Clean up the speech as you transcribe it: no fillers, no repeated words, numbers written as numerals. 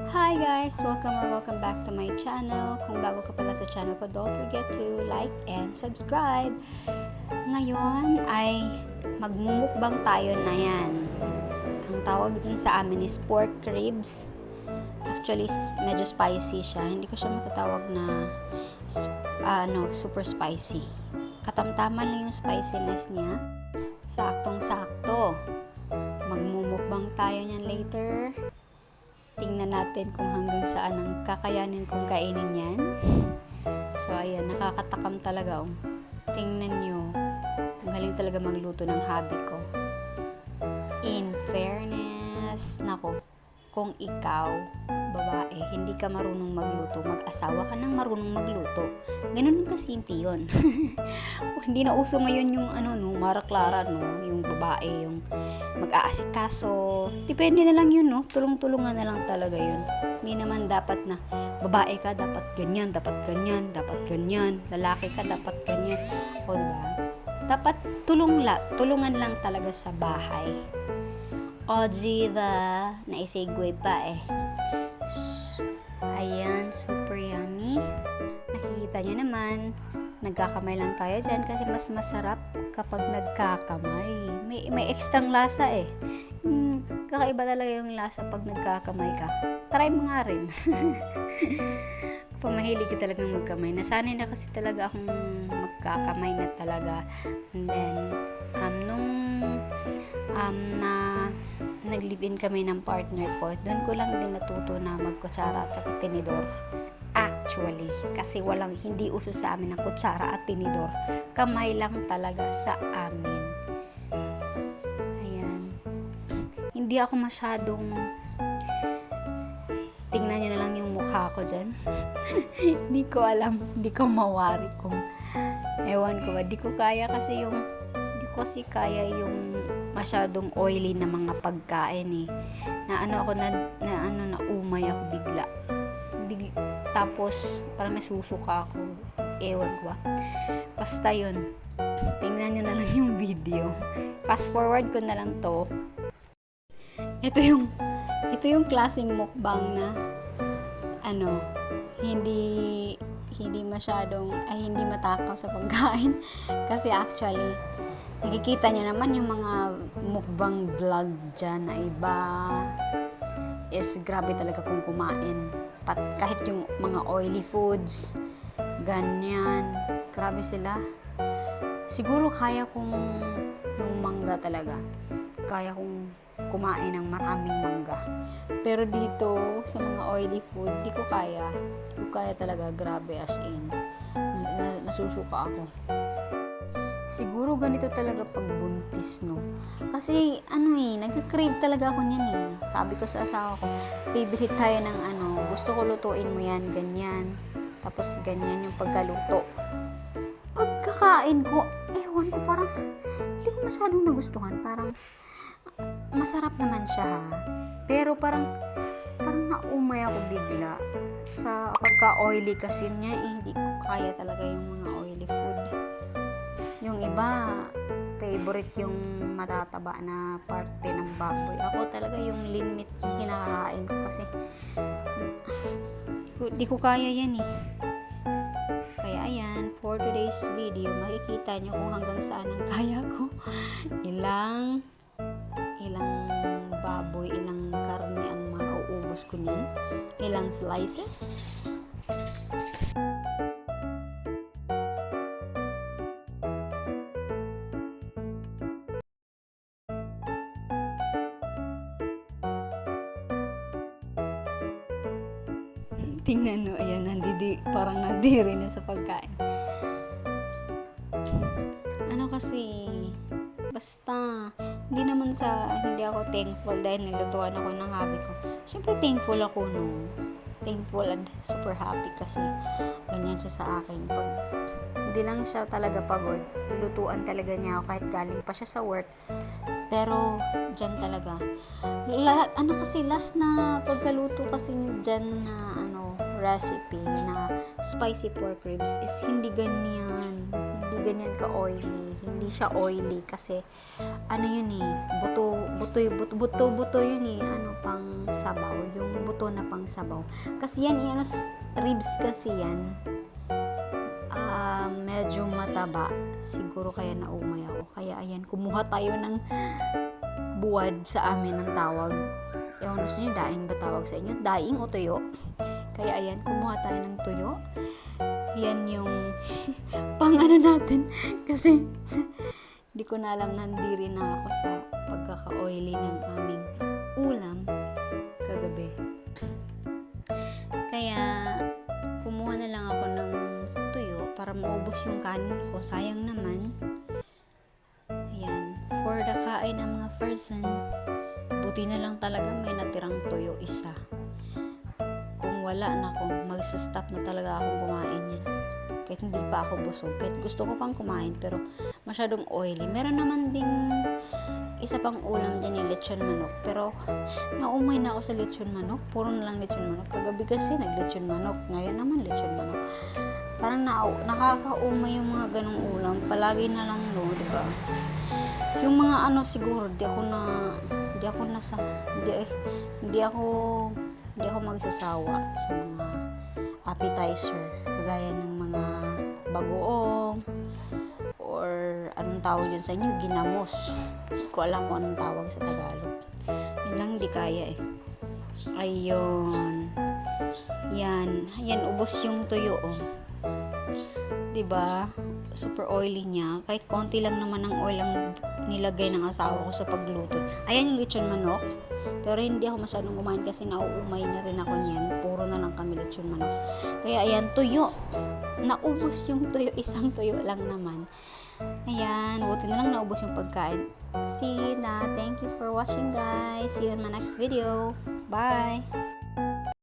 Hi guys! Welcome back to my channel. Kung bago ka pala sa channel ko, don't forget to like and subscribe. Ngayon ay magmumukbang tayo na yan. Ang tawag dun sa amin is pork ribs. Actually, medyo spicy siya. Hindi ko siya matatawag na super spicy. Katamtaman lang yung spiciness niya. Saktong-sakto. Magmumukbang tayo niyan later. Tingnan natin kung hanggang saan ang kakayanin kong kainin yan. So, ayan, nakakatakam talaga. Oh. Tingnan nyo. Ang galing talaga magluto ng hobby ko. In fairness, nako, kung ikaw, babae, hindi ka marunong magluto, mag-asawa ka nang marunong magluto. Ganun lang kasimple yun. Hindi na uso ngayon yung Mara Clara, yung babae, yung mag-aasikaso. Depende na lang yun, tulong-tulungan na lang talaga yun. Hindi naman dapat na babae ka, dapat ganyan, dapat ganyan, dapat ganyan. Lalaki ka, dapat ganyan. O, diba? Dapat tulungan lang talaga sa bahay. O, diba? Naisegue pa eh. Ayan, super yummy. Nakikita nyo naman, nagkakamay lang tayo dyan kasi mas masarap kapag nagkakamay. May extrang lasa eh. Kakaiba talaga yung lasa pag nagkakamay ka. Try mo nga rin. Kung mahilig ka talagang magkamay, nasanay na kasi talaga akong magkakamay na talaga. And then, nag-live-in kami ng partner ko, doon ko lang din natuto na magkutsara at saka tinidor. Actually, kasi hindi uso sa amin ng kutsara at tinidor. Kamay lang talaga sa amin. Ayan. Hindi ako masyadong tingnan nyo na lang yung mukha ko dyan. Hindi ko alam, hindi ko mawari kung ewan ko ba, di ko kaya yung masyadong oily na mga pagkain eh. Na umay ako bigla. Tapos parang nasusuka ako. Ewan ko ba. Basta yun. Tingnan nyo na lang yung video. Fast forward ko na lang to. Ito yung klaseng mukbang na hindi masyadong hindi matakaw sa pagkain. Kasi actually, nakikita niyo naman yung mga mukbang vlog dyan na iba is grabe talaga kung kumain. Kahit yung mga oily foods, ganyan, grabe sila. Siguro kaya kong yung mangga talaga. Kaya kong kumain ng maraming mangga. Pero dito, sa mga oily food, di ko kaya. Di ko kaya talaga, grabe as in. Nasusuka ako. Siguro ganito talaga pag buntis, Kasi, nagka-crave talaga ako niyan eh. Sabi ko sa asawa ko, bibili tayo ng gusto ko lutuin mo yan, ganyan. Tapos, ganyan yung pagkaluto. Pagkakain ko, ewan ko, parang, hindi ko masyadong nagustuhan. Parang, masarap naman siya, ha? Pero parang naumay ako bigla. Sa pagka-oily kasi niya, hindi ko kaya talaga yung mga oily food. Yung iba, favorite yung matataba na parte ng baboy. Ako talaga yung lean meat kinakain ko kasi di ko kaya yan eh. Kaya ayan, for today's video, makikita nyo kung hanggang saan ang kaya ko. Ilang baboy, ilang karne ang mauubos ko niyan. Ilang slices. Tingnan ayan, parang nadiri na sa pagkain. Kasi, basta, hindi ako thankful dahil nilutuan ako ng hobby ko. Siyempre, thankful ako, Thankful and super happy kasi ganyan siya sa akin. Pag hindi lang siya talaga pagod, lutuan talaga niya ako kahit galing pa siya sa work. Pero, dyan talaga. Kasi last na pagkaluto kasi dyan na recipe na spicy pork ribs is hindi ganyan. Hindi ganyan ka-oily. Hindi siya oily kasi ano yun eh, buto yun eh, ano pang sabaw, yung buto na pang sabaw. Kasi yan, ano, ribs kasi yan. Medyo mataba. Siguro kaya naumay ako. Kaya ayan, kumuha tayo ng buwad sa amin ng tawag. Ewan gusto nyo, daing ba tawag sa inyo? Daing o tuyo? Kaya ayan, kumuha tayo ng tuyo. Yan yung pang ano natin. Kasi hindi ko na alam, nandiri na ako sa pagkaka-oily ng aming ulam kagabi. Kaya kumuha na lang ako ng tuyo para maubos yung kanin ko. Sayang naman. Ayan. For the kain ng mga person, buti na lang talaga may natirang tuyo isa. Kung wala na ko, mag-stop na talaga akong kumain yan. Kahit hindi pa ako busog. Kahit gusto ko pang kumain, pero masyadong oily. Meron naman ding isa pang ulam dyan yung lechon manok. Pero naumay na ako sa lechon manok. Puro na lang lechon manok. Kagabi kasi nag-lechon manok. Ngayon naman lechon manok. Parang nakakaumay yung mga ganong ulam. Palagi na lang diba? Yung mga ano siguro, hindi ako magsasawa sa mga appetizer. Kagaya ng mga bagoong or anong tawag yun sa inyo, ginamos. Hindi ko alam kung anong tawag sa Tagalog. Yun lang, hindi kaya eh. Ayun. Yan, ubos yung tuyo oh. Diba? Super oily niya. Kahit konti lang naman ng oil ang nilagay ng asawa ko sa pagluto. Ayan yung lechon manok. Pero hindi ako masyadong kumain kasi nauumay na rin ako niyan. Puro na lang kami lechon manok. Kaya ayan, tuyo. Naubos yung tuyo. Isang tuyo lang naman. Ayan, buti na lang naubos yung pagkain. See na. Thank you for watching guys. See you in my next video. Bye!